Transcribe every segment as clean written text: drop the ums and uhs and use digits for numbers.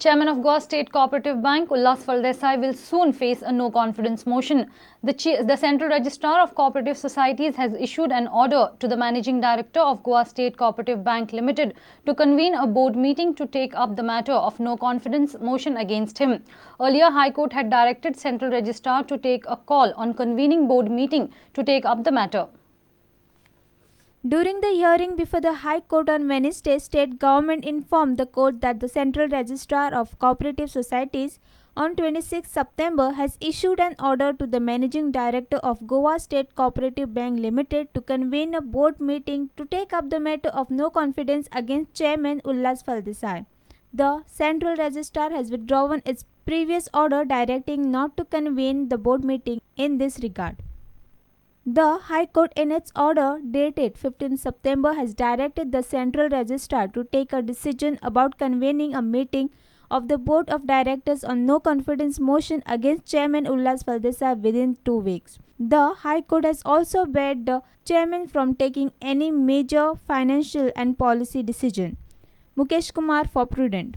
Chairman of Goa State Co-operative Bank, Ulhas Phaldesai, will soon face a no-confidence motion. The Central Registrar of Cooperative Societies has issued an order to the Managing Director of Goa State Co-operative Bank Limited to convene a board meeting to take up the matter of no-confidence motion against him. Earlier, High Court had directed Central Registrar to take a call on convening board meeting to take up the matter. During the hearing before the High Court on Wednesday, state government informed the court that the Central Registrar of Cooperative Societies on 26 September has issued an order to the Managing Director of Goa State Co-operative Bank Limited to convene a board meeting to take up the matter of no confidence against Chairman Ulhas Phaldesai. The Central Registrar has withdrawn its previous order directing not to convene the board meeting in this regard. The High Court in its order dated 15 September has directed the Central Registrar to take a decision about convening a meeting of the Board of Directors on no confidence motion against Chairman Ulhas Phaldesai within 2 weeks. The High Court has also barred the Chairman from taking any major financial and policy decision. Mukesh Kumar for Prudent.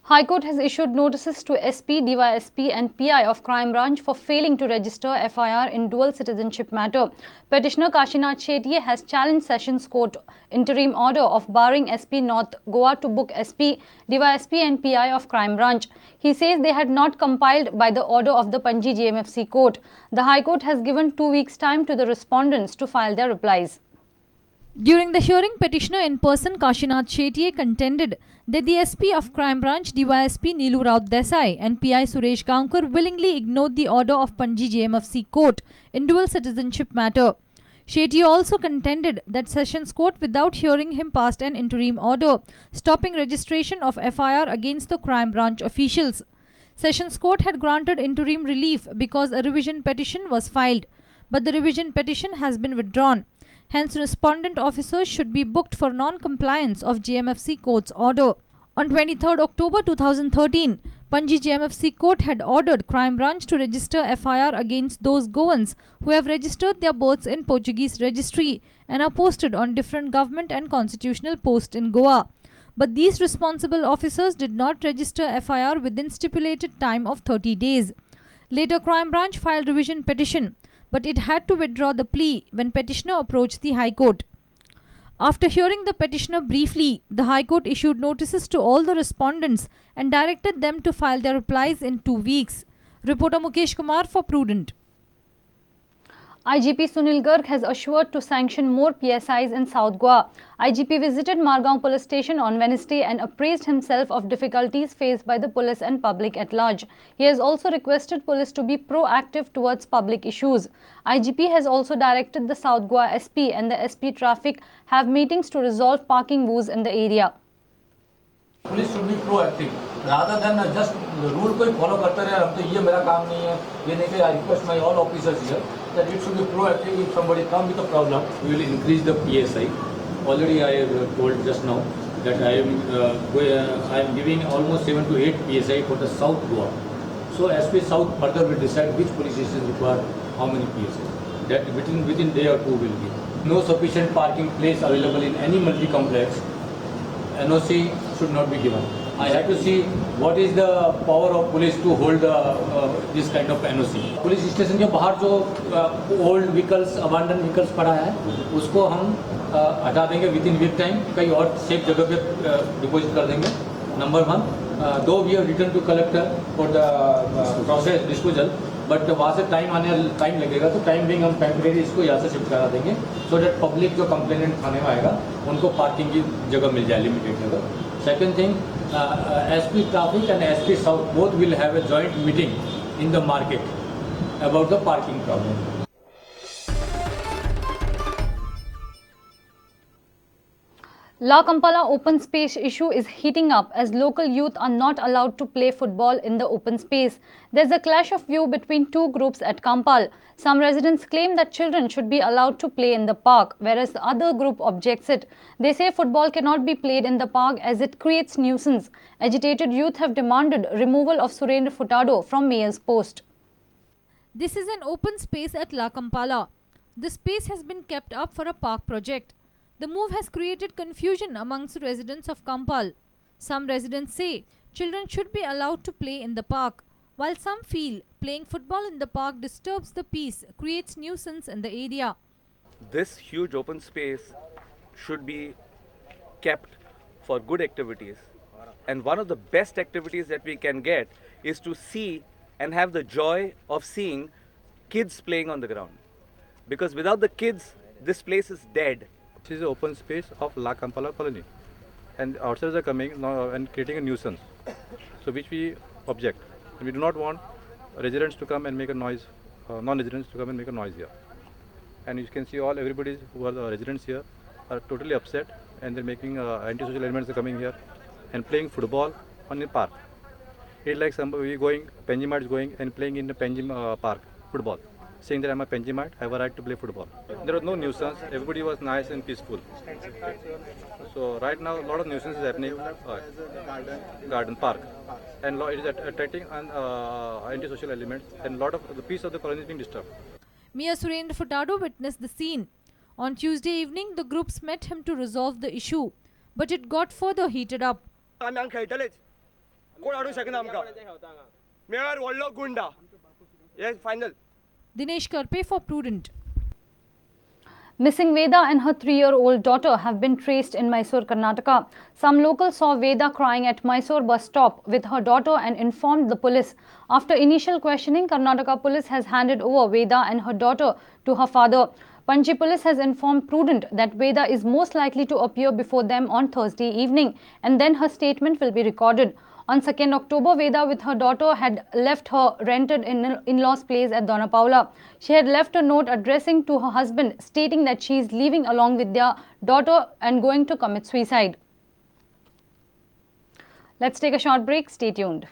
High Court has issued notices to SP, DYSP and PI of Crime Branch for failing to register FIR in dual citizenship matter. Petitioner Kashinath Shetye has challenged Sessions Court interim order of barring SP North Goa to book SP, DYSP and PI of Crime Branch. He says they had not compiled by the order of the Panji GMFC Court. The High Court has given 2 weeks' time to the respondents to file their replies. During the hearing, petitioner in person Kashinath Shetye contended that the SP of Crime Branch DYSP Neelu Raut Desai and PI Suresh Gaonkar willingly ignored the order of Panji JMFC Court in dual citizenship matter. Shetye also contended that Sessions Court without hearing him passed an interim order stopping registration of FIR against the Crime Branch officials. Sessions Court had granted interim relief because a revision petition was filed, but the revision petition has been withdrawn. Hence, respondent officers should be booked for non-compliance of GMFC Court's order. On 23 October 2013, Panji GMFC Court had ordered Crime Branch to register FIR against those Goans who have registered their births in Portuguese registry and are posted on different government and constitutional posts in Goa. But these responsible officers did not register FIR within stipulated time of 30 days. Later, Crime Branch filed revision petition, but it had to withdraw the plea when petitioner approached the High Court. After hearing the petitioner briefly, the High Court issued notices to all the respondents and directed them to file their replies in 2 weeks. Reporter Mukesh Kumar for Prudent. IGP Sunil Garg has assured to sanction more PSIs in South Goa. IGP visited Margaon police station on Wednesday and appraised himself of difficulties faced by the police and public at large. He has also requested police to be proactive towards public issues. IGP has also directed the South Goa SP and the SP Traffic have meetings to resolve parking woes in the area. Police should be proactive rather than just rule को follow करते रहे हम तो ये मेरा काम नहीं है ये नहीं कि I request my all officers here that it should be proactive. If somebody come with a problem, we will increase the PSI. Already I have told just now that I am giving almost 7 to 8 PSI for the South Goa. So SP South further will decide which police station require how many PSI. That within day or two will be. No sufficient parking place available in any multi-complex. NOC should not be given. I have to see what is the power of police to hold this kind of NOC. Police station के बाहर जो old vehicles अबांडन vehicles पड़ा है उसको हम हटा देंगे with in week time कहीं और सेफ जगह पे डिपॉजिट कर देंगे. नंबर 1 दो we have return to collector for the process disposal but वहाँ से टाइम लगेगा तो टाइम बिंग हम टेम्परेरी इसको यहाँ से शिफ्ट करा देंगे सो दैट पब्लिक जो कंप्लेनेंट थाने में आएगा उनको पार्किंग की जगह मिल जाए लिमिटेड जगह. Second thing, SP Traffic and SP South both will have a joint meeting in the market about the parking problem. La Kampala open space issue is heating up as local youth are not allowed to play football in the open space. There's a clash of view between two groups at Kampal. Some residents claim that children should be allowed to play in the park, whereas the other group objects it. They say football cannot be played in the park as it creates nuisance. Agitated youth have demanded removal of Surendra Furtado from mayor's post. This is an open space at La Kampala. The space has been kept up for a park project. The move has created confusion amongst residents of Kampal. Some residents say children should be allowed to play in the park, while some feel playing football in the park disturbs the peace, creates nuisance in the area. This huge open space should be kept for good activities. And one of the best activities that we can get is to see and have the joy of seeing kids playing on the ground. Because without the kids, this place is dead. This is the open space of La Kampala colony. And outsiders are coming now and creating a nuisance. So which we object. And we do not want residents to come and make a noise, non-residents to come and make a noise here. And you can see everybody who are the residents here are totally upset, and they're making antisocial elements are coming here and playing football on the park. It's like somebody going, Penjimite is going and playing in the Penjim park, football, saying that I'm a Penjimite, I have a right to play football. There was no nuisance, everybody was nice and peaceful. So right now a lot of nuisance is happening garden park, and it is attracting antisocial elements, and a lot of the peace of the colony is being disturbed. Mayor Surendra Furtado witnessed the scene. On Tuesday evening, the groups met him to resolve the issue, but it got further heated up. Dinesh Karpe for Prudent. Missing Veda and her 3-year-old daughter have been traced in Mysore, Karnataka. Some locals saw Veda crying at Mysore bus stop with her daughter and informed the police. After initial questioning, Karnataka police has handed over Veda and her daughter to her father. Panji police has informed Prudent that Veda is most likely to appear before them on Thursday evening, and then her statement will be recorded. On 2nd October, Veda with her daughter had left her rented in-laws place at Donapaula. She had left a note addressing to her husband stating that she is leaving along with their daughter and going to commit suicide. Let's take a short break. Stay tuned.